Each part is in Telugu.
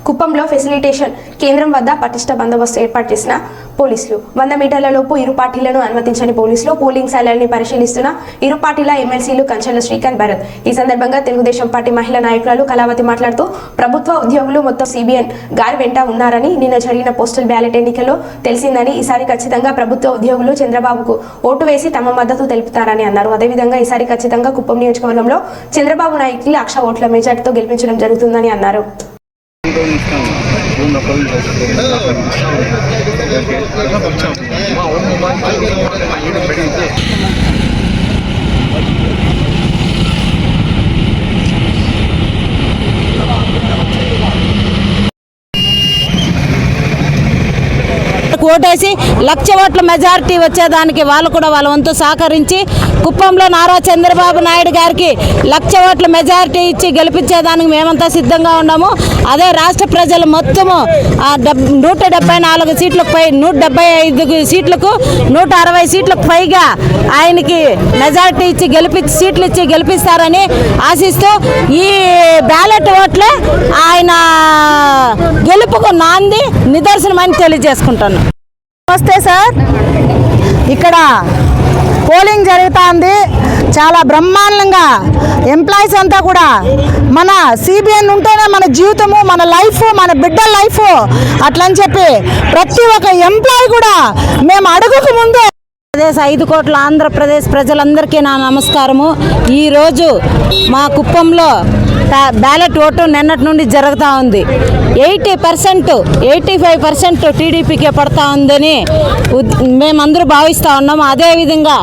కుప్పంలో ఫెసిలిటేషన్ కేంద్రం వద్ద పటిష్ట బందోబస్తు ఏర్పాటు చేసిన పోలీసులు 100 మీటర్ల లోపు ఇరు పార్టీలను అనుమతించని పోలీసులు పోలింగ్ శాలల్ని పరిశీలిస్తున్న ఇరు పార్టీల ఎమ్మెల్సీలు కంచెల శ్రీకాంత్ భరత్. ఈ సందర్భంగా తెలుగుదేశం పార్టీ మహిళా నాయకురాలు కళావతి మాట్లాడుతూ ప్రభుత్వ ఉద్యోగులు మొత్తం సిబిఎన్ గారి వెంట ఉన్నారని, నిన్న జరిగిన పోస్టల్ బ్యాలెట్ ఎన్నికల్లో తెలిసిందని, ఈసారి ఖచ్చితంగా ప్రభుత్వ ఉద్యోగులు చంద్రబాబుకు ఓటు వేసి తమ మద్దతు తెలుపుతారని అన్నారు. అదేవిధంగా ఈసారి ఖచ్చితంగా కుప్పం నియోజకవర్గంలో చంద్రబాబు నాయుడుకి 1,00,000 ఓట్ల మెజార్టీతో గెలిపించడం జరుగుతుందని అన్నారు. ఓటేసి 1,00,000 ఓట్ల మెజారిటీ వచ్చేదానికి వాళ్ళు కూడా వాళ్ళ వంతు సహకరించి కుప్పంలో నారా చంద్రబాబు నాయుడు గారికి 1,00,000 ఓట్ల మెజారిటీ ఇచ్చి గెలిపించేదానికి మేమంతా సిద్ధంగా ఉన్నాము. అదే రాష్ట్ర ప్రజలు మొత్తము 174 సీట్లకు పై 175 సీట్లకు 160 సీట్లకు పైగా ఆయనకి మెజారిటీ ఇచ్చి సీట్లు ఇచ్చి గెలిపిస్తారని ఆశిస్తూ ఈ బ్యాలెట్ ఓట్లే ఆయన గెలుపుకు నాంది నిదర్శనమని తెలియజేసుకుంటాను. నమస్తే సార్, ఇక్కడ పోలింగ్ జరుగుతుంది. చాలా బ్రహ్మాండంగా ఎంప్లాయీస్ అంతా కూడా మన సిబిఎన్ ఉంటేనే మన జీవితము, మన లైఫ్, మన బిడ్డల లైఫ్ అట్లని చెప్పి ప్రతి ఒక్క ఎంప్లాయీ కూడా మేము అడుగుకు ముందే 5 కోట్ల ఆంధ్రప్రదేశ్ ప్రజలందరికీ నా నమస్కారము. ఈరోజు మా కుప్పంలో బ్యాలెట్ ఓటు నిన్నటి నుండి జరుగుతూ ఉంది. 80% 85% టీడీపీకే పడతా ఉందని మేమందరూ భావిస్తూ ఉన్నాము. అదేవిధంగా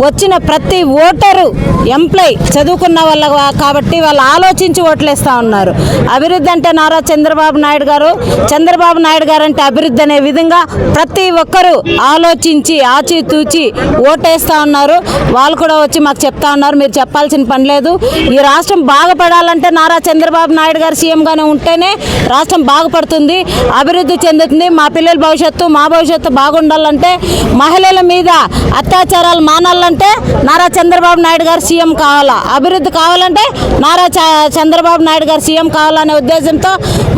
వచ్చిన ప్రతి ఓటరు ఎంప్లాయ్ చదువుకున్న వాళ్ళ కాబట్టి వాళ్ళు ఆలోచించి ఓట్లేస్తూ ఉన్నారు. అభివృద్ధి అంటే నారా చంద్రబాబు నాయుడు గారు అంటే అభివృద్ధి అనే విధంగా ప్రతి ఒక్కరూ ఆలోచించి ఆచితూచి ఓటేస్తూ ఉన్నారు. వాళ్ళు కూడా వచ్చి మాకు చెప్తా ఉన్నారు, మీరు చెప్పాల్సిన పని లేదు. ఈ రాష్ట్రం బాగుపడాలంటే నారా చంద్రబాబు నాయుడు గారు సీఎంగానే ఉంటేనే రాష్ట్రం బాగుపడుతుంది, అభివృద్ధి చెందుతుంది. మా పిల్లల భవిష్యత్తు, మా భవిష్యత్తు బాగుండాలంటే, మహిళల మీద అత్యాచారాలు మానాలంటే నారా చంద్రబాబు నాయుడు గారు సీఎం కావాలా, అభివృద్ధి కావాలంటే నారా చంద్రబాబు నాయుడు గారు సీఎం కావాలనే ఉద్దేశంతో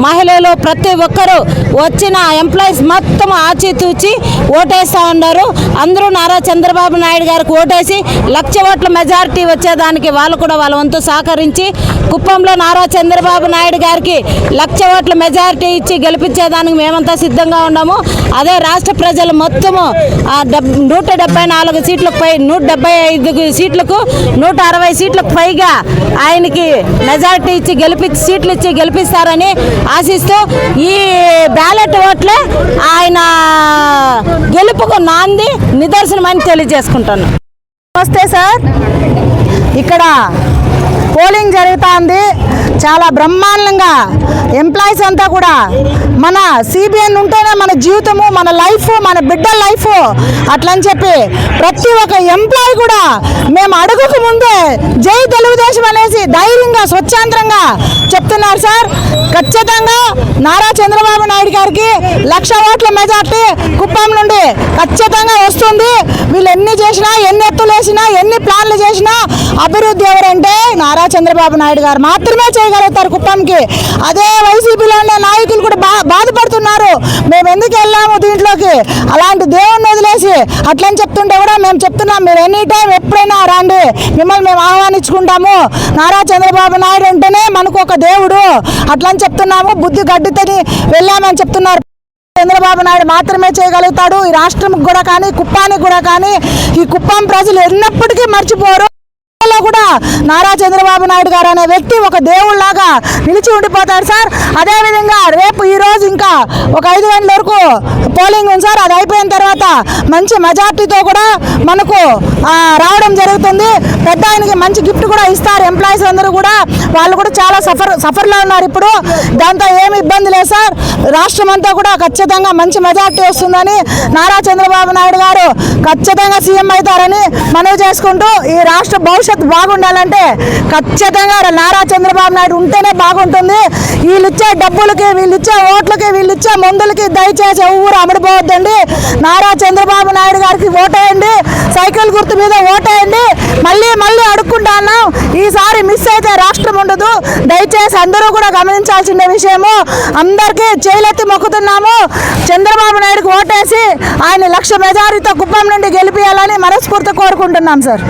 మహిళలు ప్రతి ఒక్కరూ వచ్చిన ఎంప్లాయీస్ మొత్తం ఆచితూచి ఓటేస్తూ ఉన్నారు. అందరూ నారా చంద్రబాబు నాయుడు గారికి ఓటేసి 1,00,000 ఓట్ల మెజారిటీ వచ్చేదానికి వాళ్ళు కూడా వాళ్ళ వంతు సహకరించి కుప్పంలో నారా చంద్రబాబు నాయుడు గారికి 1,00,000 ఓట్ల మెజారిటీ ఇచ్చి గెలిపించేదానికి మేమంతా సిద్ధంగా ఉన్నాము. అదే రాష్ట్ర ప్రజలు మొత్తము 174 సీట్లకు పై 175 సీట్లకు 160 సీట్లకు పైగా ఆయనకి మెజారిటీ ఇచ్చి సీట్లు ఇచ్చి గెలిపిస్తారని ఆశిస్తూ ఈ బ్యాలెట్ ఓట్లే ఆయన గెలుపుకు నాంది నిదర్శనమని తెలియజేసుకుంటాను. నమస్తే సార్, ఇక్కడ పోలింగ్ జరుగుతుంది. చాలా బ్రహ్మాండంగా ఎంప్లాయీస్ అంతా కూడా మన సిబిఎన్ ఉంటేనే మన జీవితము, మన లైఫ్, మన బిడ్డల లైఫ్ అట్లని చెప్పి ప్రతి ఒక్క ఎంప్లాయీ కూడా మేము అడుగుకు ముందే జై తెలుగుదేశం అనేసి ధైర్యంగా స్వచ్ఛందంగా చెప్తున్నారు సార్. ఖచ్చితంగా నారా చంద్రబాబు నాయుడు గారికి 1,00,000 ఓట్ల మెజార్టీ కుప్పం నుండి ఖచ్చితంగా వస్తుంది. వీళ్ళు ఎన్ని చేసినా, ఎన్ని ఎత్తులు వేసినా, ఎన్ని ప్లాన్లు చేసినా అభివృద్ధి ఎవరంటే నారా చంద్రబాబు నాయుడు గారు మాత్రమే చేయగలుగుతారు కుప్పంకి. అదే వైసీపీలో ఉన్న నాయకులు కూడా బాధపడుతున్నారు, మేము ఎందుకు వెళ్ళాము దీంట్లోకి, అలాంటి దేవుణ్ణి వదిలేసి అట్లని చెప్తుంటే కూడా మేము చెప్తున్నాం, మీరు ఎనీ టైం ఎప్పుడైనా రండి, మిమ్మల్ని మేము ఆహ్వానించుకుంటాము. నారా చంద్రబాబు నాయుడు అంటేనే మనకు ఒక దేవుడు అట్లని చెప్తున్నాము. బుద్ధి గడ్డితని వెళ్ళామని చెప్తున్నారు. చంద్రబాబు నాయుడు మాత్రమే చేయగలుగుతాడు. ఈ రాష్ట్రం కూడా కానీ, కుప్పానికి కూడా కానీ, ఈ కుప్పం ప్రజలు ఎన్నప్పటికీ మర్చిపోరు. కూడా నారా చంద్రబాబు నాయుడు గారు అనే వ్యక్తి ఒక దేవుళ్లాగా నిలిచి ఉండిపోతారు సార్. అదేవిధంగా రేపు ఈరోజు ఇంకా ఒక 5 గంటల వరకు పోలింగ్ ఉంది సార్. అది అయిపోయిన తర్వాత మంచి మెజార్టీతో కూడా మనకు రావడం జరుగుతుంది. పెద్ద ఆయనకి మంచి గిఫ్ట్ కూడా ఇస్తారు ఎంప్లాయీస్ అందరూ కూడా. వాళ్ళు కూడా చాలా సఫర్లో ఉన్నారు ఇప్పుడు. దాంతో ఏమి ఇబ్బంది లేదు సార్. రాష్ట్రం అంతా కూడా ఖచ్చితంగా మంచి మెజార్టీ వస్తుందని, నారా చంద్రబాబు నాయుడు గారు ఖచ్చితంగా సీఎం అవుతారని మనవి చేసుకుంటూ ఈ రాష్ట్ర భవిష్యత్ బాగుండాలంటే ఖచ్చితంగా నారా చంద్రబాబు నాయుడు ఉంటేనే బాగుంటుంది. వీళ్ళు ఇచ్చే డబ్బులకి, వీళ్ళు ఇచ్చే ఓట్లకి, వీళ్ళు ఇచ్చే మందులకి దయచేసి ఎవరు అమడిపోవద్దండి. నారా చంద్రబాబు నాయుడు గారికి ఓటేయండి, సైకిల్ గుర్తు మీద ఓటేయండి. మళ్ళీ మళ్ళీ అడుక్కుంటాను, ఈసారి మిస్ అయితే రాష్ట్రం ఉండదు. దయచేసి అందరూ కూడా గమనించాల్సిన విషయము. అందరికీ చేలెత్తి మొక్కుతున్నాము. చంద్రబాబు నాయుడుకి ఓటేసి ఆయన 1,00,000 మెజారిటీతో కుప్పం నుండి గెలిపియాలని మనస్ఫూర్తి కోరుకుంటున్నాం సార్.